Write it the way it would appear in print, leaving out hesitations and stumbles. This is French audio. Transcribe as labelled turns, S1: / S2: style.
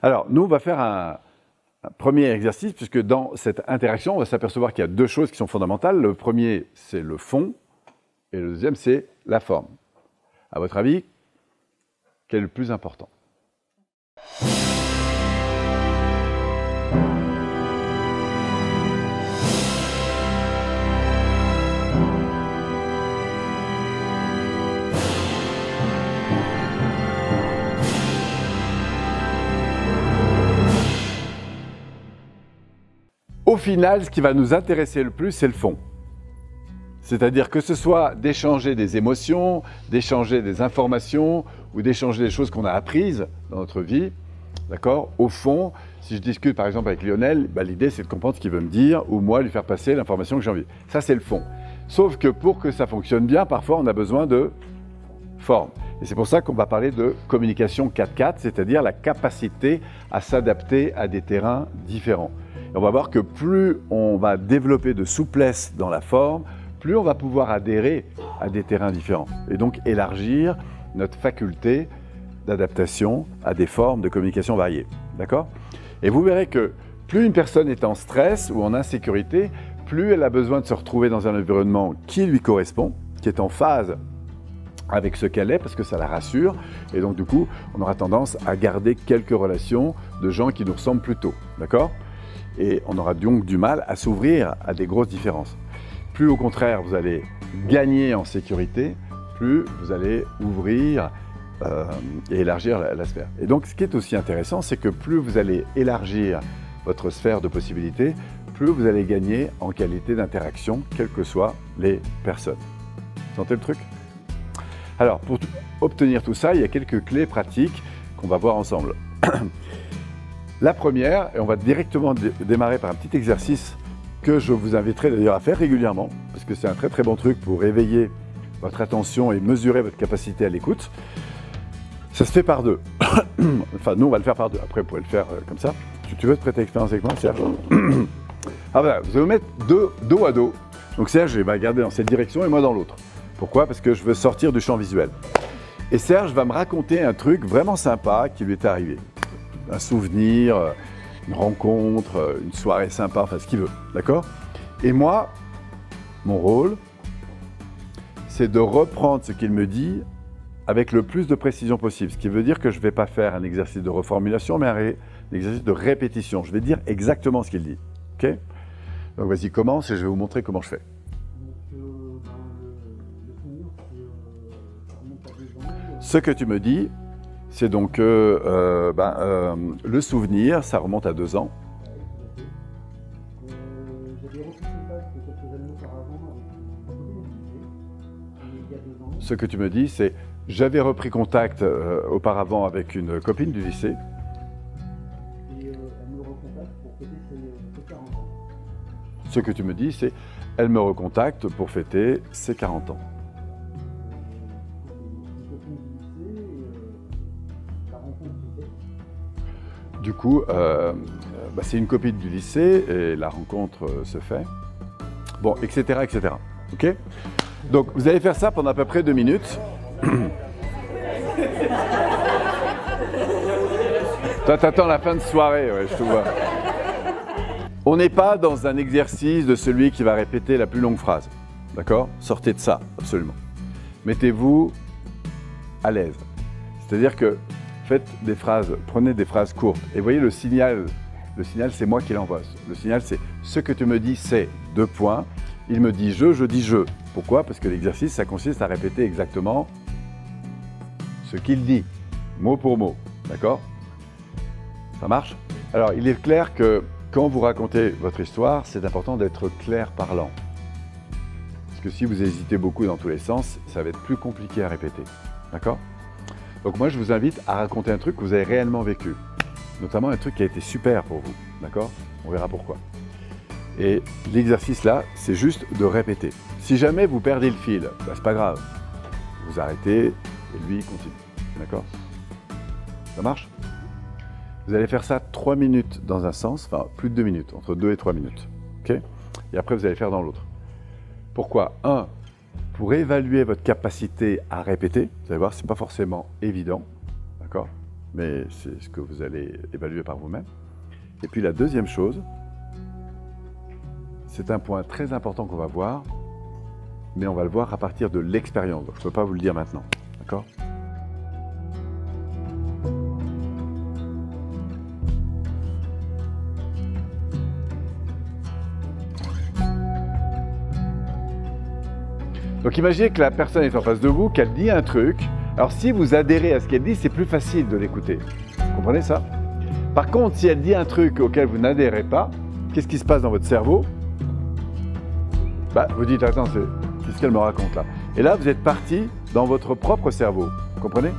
S1: Alors, nous, on va faire un premier exercice, puisque dans cette interaction, on va s'apercevoir qu'il y a deux choses qui sont fondamentales. Le premier, c'est le fond, et le deuxième, c'est la forme. À votre avis, quel est le plus important ? Au final, ce qui va nous intéresser le plus, c'est le fond. C'est-à-dire que ce soit d'échanger des émotions, d'échanger des informations ou d'échanger des choses qu'on a apprises dans notre vie. D'accord ? Au fond, si je discute par exemple avec Lionel, l'idée c'est de comprendre ce qu'il veut me dire ou moi lui faire passer l'information que j'ai envie. Ça c'est le fond. Sauf que pour que ça fonctionne bien, parfois on a besoin de forme. Et c'est pour ça qu'on va parler de communication 4-4, c'est-à-dire la capacité à s'adapter à des terrains différents. Et on va voir que plus on va développer de souplesse dans la forme, plus on va pouvoir adhérer à des terrains différents et donc élargir notre faculté d'adaptation à des formes de communication variées. D'accord ? Et vous verrez que plus une personne est en stress ou en insécurité, plus elle a besoin de se retrouver dans un environnement qui lui correspond, qui est en phase avec ce qu'elle est, parce que ça la rassure. Et donc du coup, on aura tendance à garder quelques relations de gens qui nous ressemblent plutôt. D'accord ? Et on aura donc du mal à s'ouvrir à des grosses différences. Plus au contraire, vous allez gagner en sécurité, plus vous allez ouvrir et élargir la sphère. Et donc, ce qui est aussi intéressant, c'est que plus vous allez élargir votre sphère de possibilités, plus vous allez gagner en qualité d'interaction, quelles que soient les personnes. Vous sentez le truc ? Alors, pour obtenir tout ça, il y a quelques clés pratiques qu'on va voir ensemble. La première, et on va directement démarrer par un petit exercice que je vous inviterai d'ailleurs à faire régulièrement, parce que c'est un très très bon truc pour éveiller votre attention et mesurer votre capacité à l'écoute. Ça se fait par deux. Enfin, nous on va le faire par deux. Après, vous pouvez le faire comme ça. Tu veux te prêter expérience avec moi, Serge? Ah ben, vous allez vous mettre dos à dos. Donc Serge, il va regarder dans cette direction et moi dans l'autre. Pourquoi? Parce que je veux sortir du champ visuel. Et Serge va me raconter un truc vraiment sympa qui lui est arrivé. Un souvenir, une rencontre, une soirée sympa, enfin ce qu'il veut, d'accord? Et moi, mon rôle, c'est de reprendre ce qu'il me dit avec le plus de précision possible. Ce qui veut dire que je ne vais pas faire un exercice de reformulation, mais un exercice de répétition. Je vais dire exactement ce qu'il dit, ok? Donc vas-y, commence et je vais vous montrer comment je fais. Ce que tu me dis, c'est donc le souvenir, ça remonte à 2 ans. Ce que tu me dis, c'est j'avais repris contact auparavant avec une copine du lycée. Et elle me recontacte pour fêter ses 40 ans. Ce que tu me dis, c'est elle me recontacte pour fêter ses 40 ans. Du coup, c'est une copine du lycée et la rencontre se fait. Bon, etc., etc. Ok? Donc, vous allez faire ça pendant à peu près 2 minutes. Toi, t'attends la fin de soirée, ouais, je te vois. On n'est pas dans un exercice de celui qui va répéter la plus longue phrase. D'accord? Sortez de ça, absolument. Mettez-vous à l'aise. C'est-à-dire que faites des phrases, prenez des phrases courtes. Et voyez le signal c'est moi qui l'envoie. Le signal c'est ce que tu me dis c'est 2 points. Il me dit je dis je. Pourquoi? Parce que l'exercice ça consiste à répéter exactement ce qu'il dit, mot pour mot. D'accord? Ça marche? Alors il est clair que quand vous racontez votre histoire, c'est important d'être clair parlant. Parce que si vous hésitez beaucoup dans tous les sens, ça va être plus compliqué à répéter. D'accord? Donc moi, je vous invite à raconter un truc que vous avez réellement vécu. Notamment un truc qui a été super pour vous. D'accord? On verra pourquoi. Et l'exercice là, c'est juste de répéter. Si jamais vous perdez le fil, c'est pas grave. Vous arrêtez et lui, il continue. D'accord? Ça marche? Vous allez faire ça 3 minutes dans un sens, enfin plus de 2 minutes, entre 2 et 3 minutes. Ok? Et après, vous allez faire dans l'autre. Pourquoi? 1. Pour évaluer votre capacité à répéter, vous allez voir, ce n'est pas forcément évident, d'accord? mais c'est ce que vous allez évaluer par vous-même. Et puis la deuxième chose, c'est un point très important qu'on va voir, mais on va le voir à partir de l'expérience. Donc je ne peux pas vous le dire maintenant, d'accord ? Donc imaginez que la personne est en face de vous, qu'elle dit un truc. Alors si vous adhérez à ce qu'elle dit, c'est plus facile de l'écouter. Vous comprenez ça? Par contre, si elle dit un truc auquel vous n'adhérez pas, qu'est-ce qui se passe dans votre cerveau? Vous dites, attends, qu'est-ce qu'elle me raconte là? Et là, vous êtes parti dans votre propre cerveau. Vous comprenez?